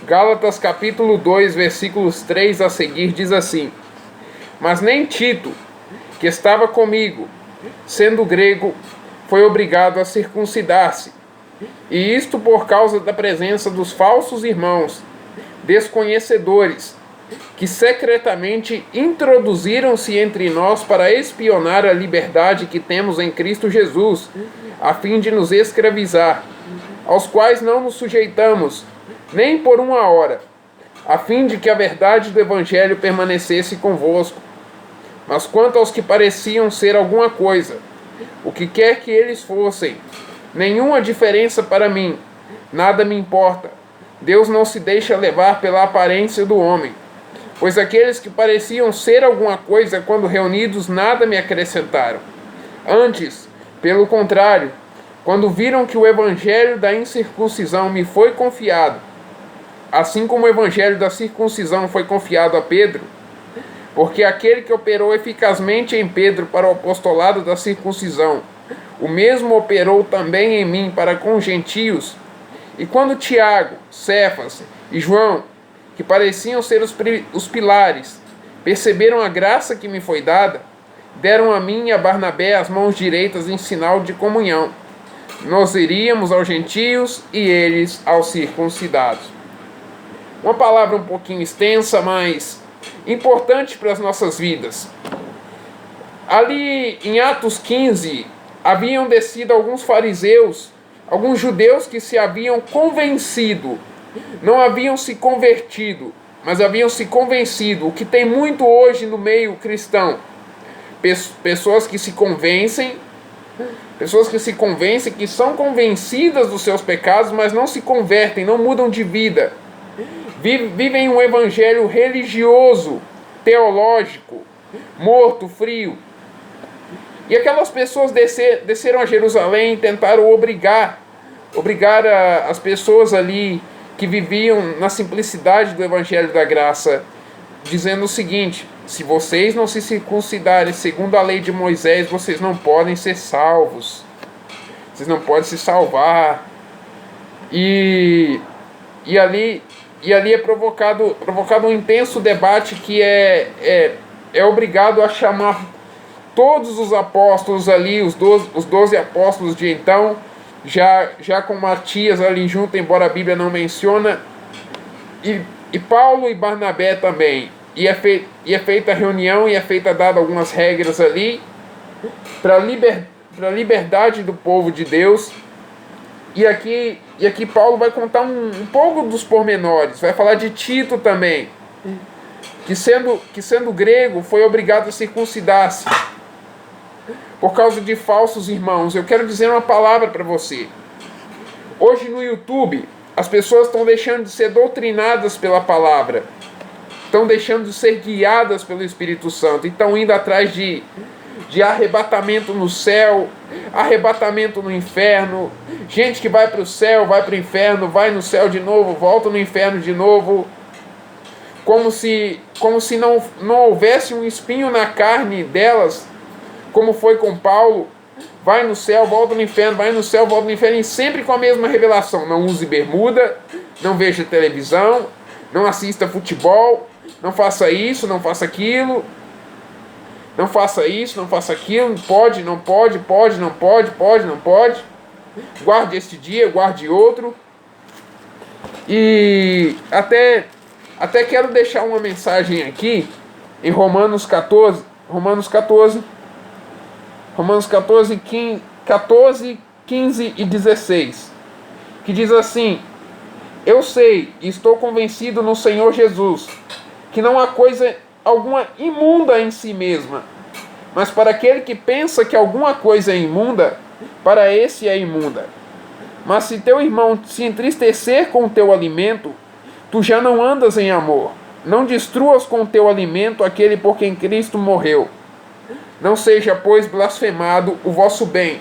Gálatas capítulo 2, versículos 3 a seguir, diz assim: Mas nem Tito, que estava comigo, sendo grego, foi obrigado a circuncidar-se, e isto por causa da presença dos falsos irmãos, desconhecedores, que secretamente introduziram-se entre nós para espionar a liberdade que temos em Cristo Jesus, a fim de nos escravizar, aos quais não nos sujeitamos, nem por uma hora, a fim de que a verdade do Evangelho permanecesse convosco. Mas quanto aos que pareciam ser alguma coisa, o que quer que eles fossem, nenhuma diferença para mim, nada me importa. Deus não se deixa levar pela aparência do homem, pois aqueles que pareciam ser alguma coisa, quando reunidos, nada me acrescentaram. Antes, pelo contrário, quando viram que o evangelho da incircuncisão me foi confiado, assim como o evangelho da circuncisão foi confiado a Pedro, porque aquele que operou eficazmente em Pedro para o apostolado da circuncisão, o mesmo operou também em mim para com os gentios. E quando Tiago, Cefas e João, que pareciam ser os pilares, perceberam a graça que me foi dada, deram a mim e a Barnabé as mãos direitas em sinal de comunhão. Nós iríamos aos gentios e eles aos circuncidados. Uma palavra um pouquinho extensa, mas importante para as nossas vidas. Ali em Atos 15, haviam descido alguns fariseus, alguns judeus que se haviam convencido, não haviam se convertido, mas haviam se convencido, o que tem muito hoje no meio cristão. Pessoas que se convencem, que são convencidas dos seus pecados, mas não se convertem, não mudam de vida. Vivem um evangelho religioso, teológico, morto, frio. E aquelas pessoas desceram a Jerusalém e tentaram obrigar as pessoas ali que viviam na simplicidade do evangelho da graça, dizendo o seguinte: se vocês não se circuncidarem segundo a lei de Moisés, vocês não podem ser salvos. Vocês não podem se salvar. E ali é provocado um intenso debate que é obrigado a chamar todos os apóstolos ali, os 12 apóstolos de então, já com Matias ali junto, embora a Bíblia não menciona, e Paulo e Barnabé também. E é feita a reunião e é dada algumas regras ali para a liberdade do povo de Deus. E aqui Paulo vai contar um pouco dos pormenores, vai falar de Tito também, que sendo grego foi obrigado a circuncidar-se por causa de falsos irmãos. Eu quero dizer uma palavra para você. Hoje no YouTube, as pessoas estão deixando de ser doutrinadas pela palavra, estão deixando de ser guiadas pelo Espírito Santo e estão indo atrás de arrebatamento no céu, arrebatamento no inferno, gente que vai para o céu, vai para o inferno, vai no céu de novo, volta no inferno de novo, como se não houvesse um espinho na carne delas, como foi com Paulo. Vai no céu, volta no inferno, vai no céu, volta no inferno, e sempre com a mesma revelação: não use bermuda, não veja televisão, não assista futebol, não faça isso, não faça aquilo, não faça isso, não faça aquilo, pode, não pode, pode, não pode, pode, não pode, guarde este dia, guarde outro. E até quero deixar uma mensagem aqui em Romanos 14, 15 e 16, que diz assim: eu sei e estou convencido no Senhor Jesus que não há coisa alguma imunda em si mesma, mas para aquele que pensa que alguma coisa é imunda, para esse é imunda. Mas se teu irmão se entristecer com o teu alimento, tu já não andas em amor. Não destruas com o teu alimento aquele por quem Cristo morreu. Não seja, pois, blasfemado o vosso bem.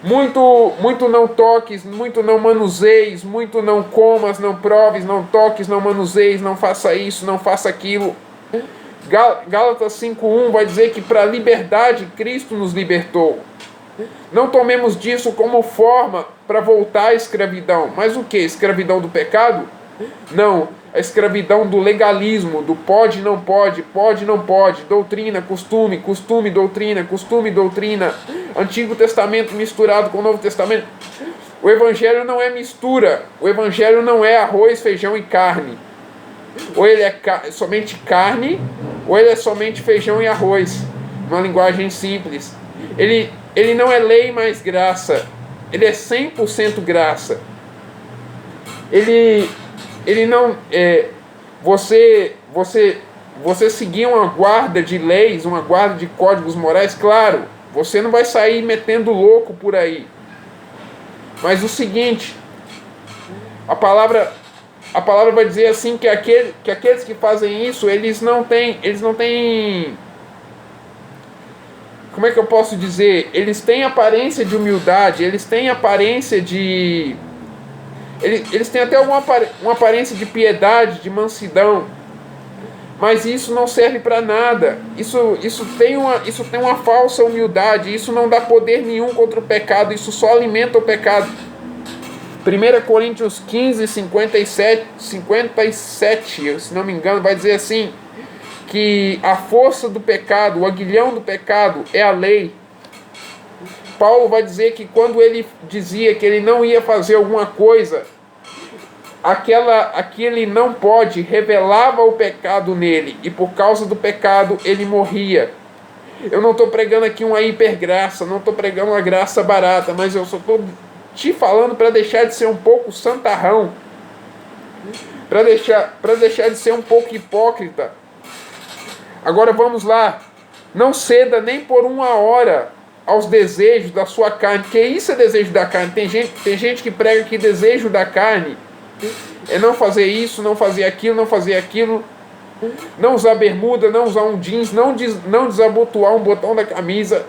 Muito não toques, muito não manuseis, muito não comas, não proves, não toques, não manuseis, não faça isso, não faça aquilo. Gálatas 5:1 vai dizer que para a liberdade Cristo nos libertou. Não tomemos disso como forma para voltar à escravidão. Mas o que? Escravidão do pecado? Não, a escravidão do legalismo, do pode, não pode, doutrina, costume, costume, doutrina, costume, doutrina, Antigo Testamento misturado com o Novo Testamento. O Evangelho não é mistura, o Evangelho não é arroz, feijão e carne. Ou ele é somente carne, ou ele é somente feijão e arroz, uma linguagem simples. Ele não é lei mais graça, ele é 100% graça. Ele não é você seguir uma guarda de leis, uma guarda de códigos morais, claro, você não vai sair metendo louco por aí. Mas o seguinte, a palavra vai dizer assim que aqueles que fazem isso, eles não têm, como é que eu posso dizer? Eles têm aparência de humildade, eles têm aparência de eles têm até uma aparência de piedade, de mansidão, mas isso não serve para nada. Isso tem uma falsa humildade, isso não dá poder nenhum contra o pecado, isso só alimenta o pecado. 1 Coríntios 15, 57, se não me engano, vai dizer assim, que a força do pecado, o aguilhão do pecado é a lei. Paulo vai dizer que quando ele dizia que ele não ia fazer alguma coisa, aquele não pode revelava o pecado nele, e por causa do pecado ele morria. Eu não estou pregando aqui uma hipergraça, não estou pregando uma graça barata, mas eu só estou te falando para deixar de ser um pouco santarrão, para deixar de ser um pouco hipócrita. Agora vamos lá, não ceda nem por uma hora aos desejos da sua carne, porque isso é desejo da carne. Tem gente que prega que desejo da carne é não fazer isso, não fazer aquilo, não usar bermuda, não usar um jeans, não desabotoar um botão da camisa,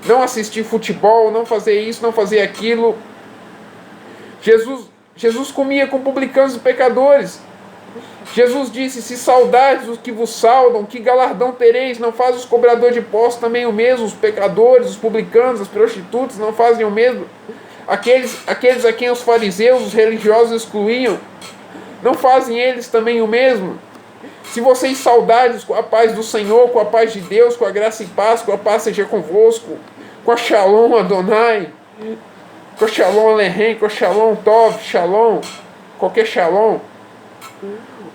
não assistir futebol, não fazer isso, não fazer aquilo. Jesus comia com publicanos e pecadores. Jesus disse: se saudardes os que vos saudam, que galardão tereis? Não faz os cobradores de impostos também o mesmo? Os pecadores, os publicanos, as prostitutas não fazem o mesmo? Aqueles a quem os fariseus, os religiosos excluíam, não fazem eles também o mesmo? Se vocês saudardes com a paz do Senhor, com a paz de Deus, com a graça e paz, com a paz seja convosco, com a Shalom Adonai, com a Shalom Alehem, com a Shalom Tov, Shalom, qualquer Shalom,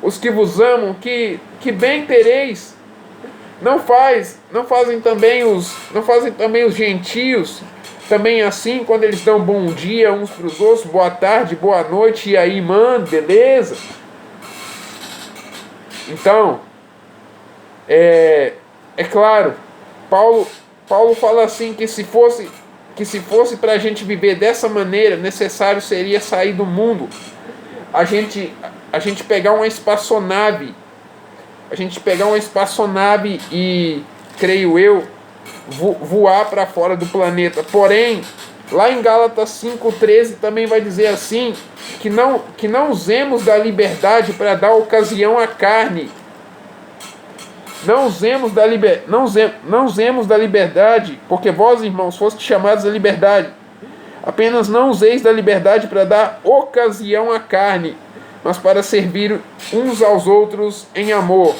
os que vos amam, que bem tereis. Não fazem também os gentios também assim, quando eles dão bom dia uns para os outros, boa tarde, boa noite, e aí, mano, beleza? Então, é claro, Paulo fala assim que se fosse para a gente viver dessa maneira, necessário seria sair do mundo, a gente pegar uma espaçonave, e, creio eu, voar para fora do planeta. Porém, lá em Gálatas 5,13 também vai dizer assim, que não usemos da liberdade para dar ocasião à carne. Não usemos da liberdade, porque vós, irmãos, fostes chamados à liberdade. Apenas não useis da liberdade para dar ocasião à carne, mas para servir uns aos outros em amor.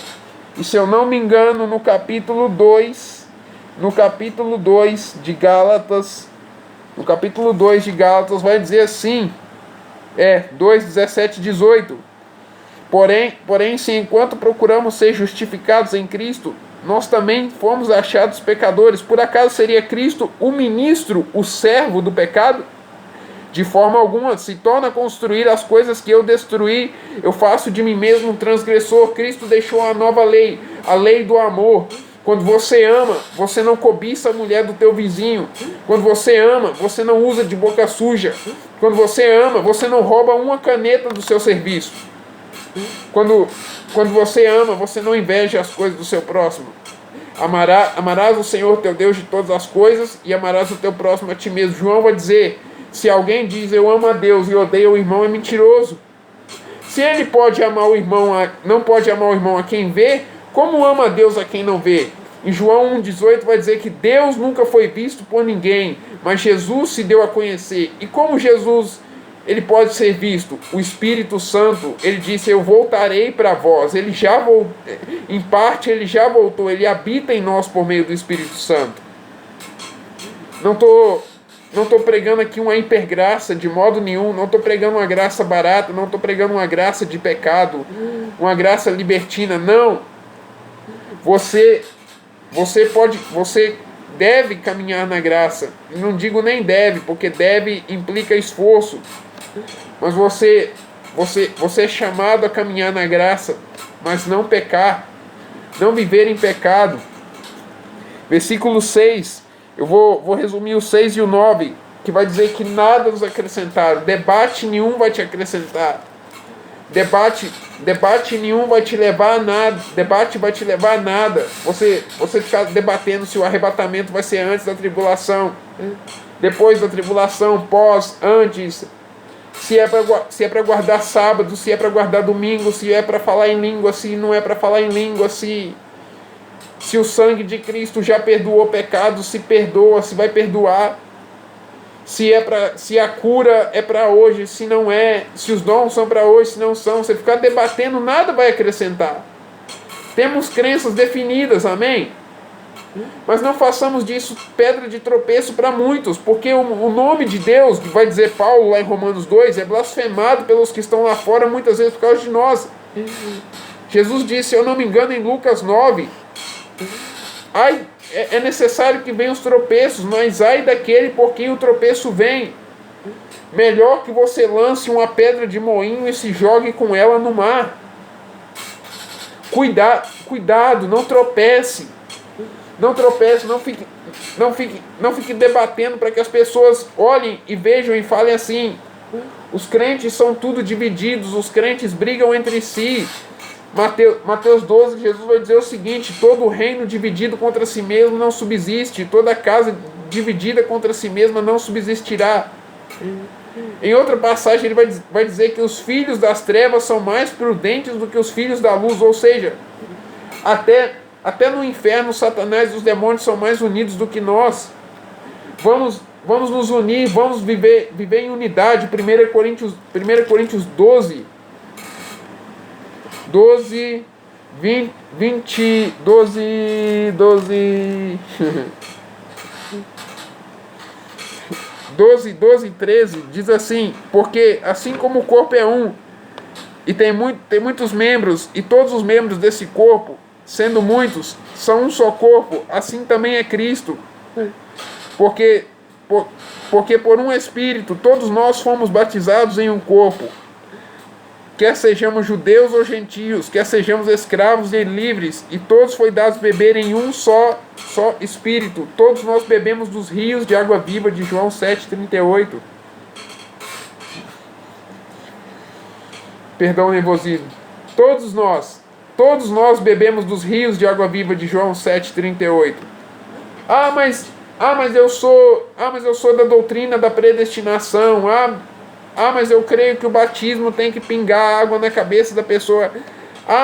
E se eu não me engano, no capítulo 2 de Gálatas, vai dizer assim, 2, 17 e 18. Porém, se enquanto procuramos ser justificados em Cristo, nós também fomos achados pecadores, por acaso seria Cristo o ministro, o servo do pecado? De forma alguma. Se torna a construir as coisas que eu destruí, eu faço de mim mesmo um transgressor. Cristo deixou uma nova lei, a lei do amor. Quando você ama, você não cobiça a mulher do teu vizinho. Quando você ama, você não usa de boca suja. Quando você ama, você não rouba uma caneta do seu serviço. Quando você ama, você não inveja as coisas do seu próximo. Amarás o Senhor teu Deus de todas as coisas e amarás o teu próximo a ti mesmo. João vai dizer, se alguém diz eu amo a Deus e odeia o irmão, é mentiroso. Se ele pode amar o irmão, não pode amar o irmão a quem vê, como ama a Deus a quem não vê? Em João 1,18 vai dizer que Deus nunca foi visto por ninguém, mas Jesus se deu a conhecer. E como Jesus ele pode ser visto? O Espírito Santo, ele disse, eu voltarei para vós. Ele já voltou, em parte ele já voltou, ele habita em nós por meio do Espírito Santo. Não estou pregando aqui uma hipergraça de modo nenhum, não estou pregando uma graça barata, não estou pregando uma graça de pecado, uma graça libertina, não. Você deve caminhar na graça. Não digo nem deve, porque deve implica esforço. Mas você é chamado a caminhar na graça, mas não pecar, não viver em pecado. Versículo 6, eu vou resumir o 6 e o 9, que vai dizer que nada nos acrescentaram. Debate nenhum vai te acrescentar. Debate nenhum vai te levar a nada. Debate vai te levar a nada. Você ficar debatendo se o arrebatamento vai ser antes da tribulação, depois da tribulação, pós, antes, se é para guardar sábado, se é para guardar domingo, se é para falar em língua, se não é para falar em língua, se o sangue de Cristo já perdoou pecado, se perdoa, se vai perdoar, se a cura é para hoje, se não é, se os dons são para hoje, se não são. Você ficar debatendo, nada vai acrescentar. Temos crenças definidas, amém? Mas não façamos disso pedra de tropeço para muitos, porque o nome de Deus, que vai dizer Paulo lá em Romanos 2, é blasfemado pelos que estão lá fora, muitas vezes por causa de nós. Jesus disse, se eu não me engano, em Lucas 9, é necessário que venham os tropeços, mas ai daquele por quem o tropeço vem. Melhor que você lance uma pedra de moinho e se jogue com ela no mar. Cuidado, não tropece. Não tropece, não fique debatendo para que as pessoas olhem e vejam e falem assim: os crentes são tudo divididos, os crentes brigam entre si. Mateus 12, Jesus vai dizer o seguinte: todo reino dividido contra si mesmo não subsiste, toda casa dividida contra si mesma não subsistirá. Em outra passagem ele vai dizer que os filhos das trevas são mais prudentes do que os filhos da luz, ou seja, até no inferno Satanás e os demônios são mais unidos do que nós. Vamos nos unir, vamos viver em unidade. 1 Coríntios 12, 13 diz assim: porque assim como o corpo é um e tem muitos membros, e todos os membros desse corpo, sendo muitos, são um só corpo, assim também é Cristo. Porque por um Espírito todos nós fomos batizados em um corpo, quer sejamos judeus ou gentios, quer sejamos escravos e livres, e todos foi dados beber em um só Espírito. Todos nós bebemos dos rios de água viva, de João 7,38. Perdão o nervosismo. Todos nós bebemos dos rios de água viva de João 7,38. Mas eu sou da doutrina da predestinação. Mas eu creio que o batismo tem que pingar água na cabeça da pessoa.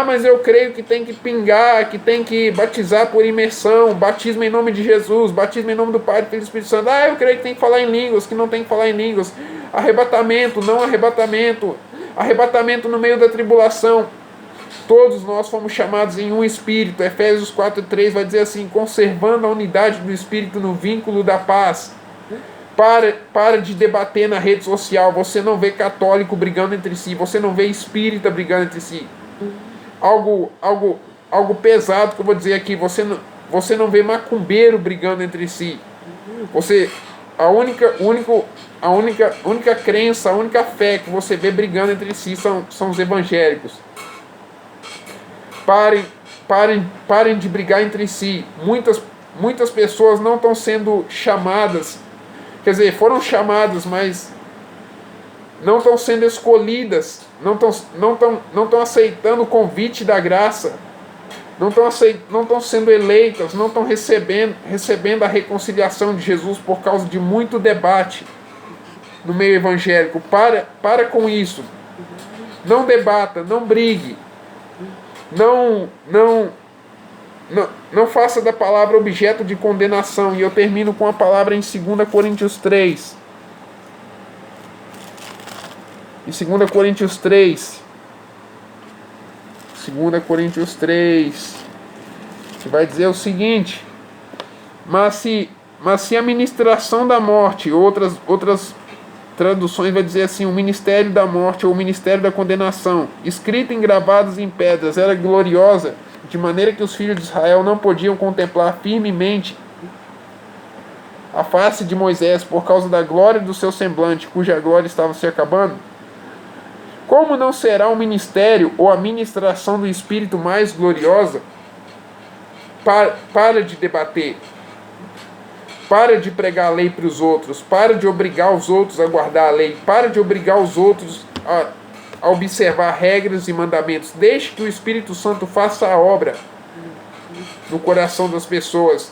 Mas eu creio que tem que pingar, que tem que batizar por imersão, batismo em nome de Jesus, batismo em nome do Pai, do Filho e do Espírito Santo. Eu creio que tem que falar em línguas, que não tem que falar em línguas. Arrebatamento, não arrebatamento. Arrebatamento no meio da tribulação. Todos nós fomos chamados em um Espírito. Efésios 4,3 vai dizer assim: conservando a unidade do Espírito no vínculo da paz. Para de debater na rede social. Você não vê católico brigando entre si. Você não vê espírita brigando entre si. Algo pesado que eu vou dizer aqui. Você não vê macumbeiro brigando entre si. A única crença, a única fé que você vê brigando entre si são os evangélicos. Parem de brigar entre si. Muitas pessoas não estão sendo chamadas, quer dizer, foram chamadas, mas não estão sendo escolhidas, não estão aceitando o convite da graça, não estão sendo eleitas, não estão recebendo a reconciliação de Jesus por causa de muito debate no meio evangélico. Para com isso. Não debata, não brigue. não faça da palavra objeto de condenação. E eu termino com a palavra em 2 Coríntios 3. Em 2 Coríntios 3. 2 Coríntios 3. Você vai dizer o seguinte: Mas se a ministração da morte, outras traduções vai dizer assim, o ministério da morte ou o ministério da condenação, escrita em gravados em pedras, era gloriosa, de maneira que os filhos de Israel não podiam contemplar firmemente a face de Moisés por causa da glória do seu semblante, cuja glória estava se acabando. Como não será o ministério ou a ministração do Espírito mais gloriosa? Para de debater. Para de pregar a lei para os outros. Para de obrigar os outros a guardar a lei. Para de obrigar os outros a observar regras e mandamentos. Deixe que o Espírito Santo faça a obra no coração das pessoas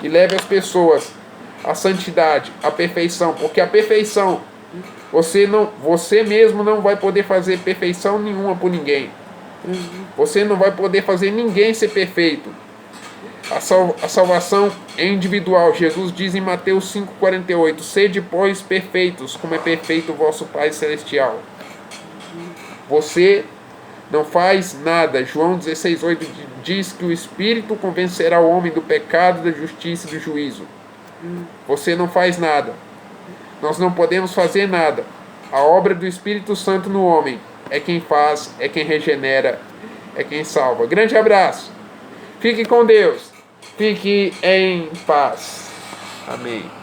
e leve as pessoas à santidade, à perfeição. Porque a perfeição, você mesmo não vai poder fazer perfeição nenhuma por ninguém. Você não vai poder fazer ninguém ser perfeito. A salvação é individual. Jesus diz em Mateus 5,48: Sede, pois, perfeitos, como é perfeito o vosso Pai Celestial. Você não faz nada. João 16,8 diz que o Espírito convencerá o homem do pecado, da justiça e do juízo. Você não faz nada. Nós não podemos fazer nada. A obra do Espírito Santo no homem é quem faz, é quem regenera, é quem salva. Grande abraço. Fique com Deus. Fique em paz. Amém.